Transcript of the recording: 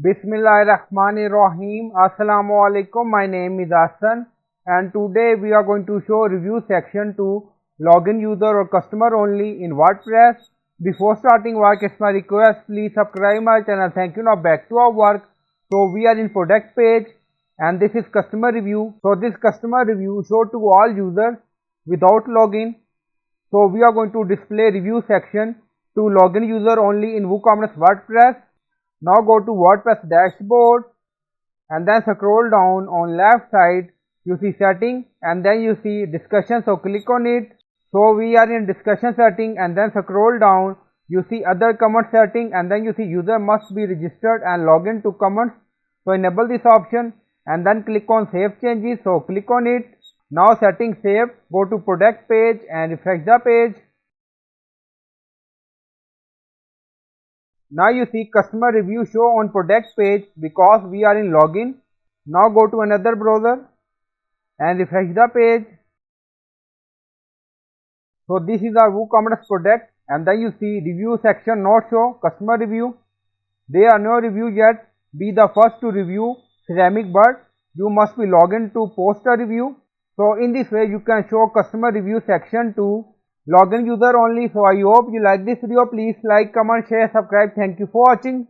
Bismillahirrahmanirrahim. Assalamu alaikum. My name is Hassan and today we are going to show review section to login user or customer only in WordPress. Before starting work, it's my request, please subscribe my channel. Thank you. Now back to our work. So we are in product page and this is customer review. So this customer review show to all users without login. So we are going to display review section to login user only in WooCommerce WordPress. Now go to WordPress dashboard and then scroll down on left side. You see setting and then you see discussion. So click on it. So we are in discussion setting and then scroll down. You see other comment setting and then you see user must be registered and log in to comments. So enable this option and then click on save changes. So click on it. Now setting saved. Go to product page and refresh the page. Now you see customer review show on product page because we are in login. Now go to another browser and refresh the page. So this is our WooCommerce product and then you see review section not show customer review. There are no review yet. Be the first to review ceramic bird. You must be logged in to post a review. So in this way you can show customer review section to login user only. So I hope you like this video. Please like, comment, share, subscribe. Thank you for watching.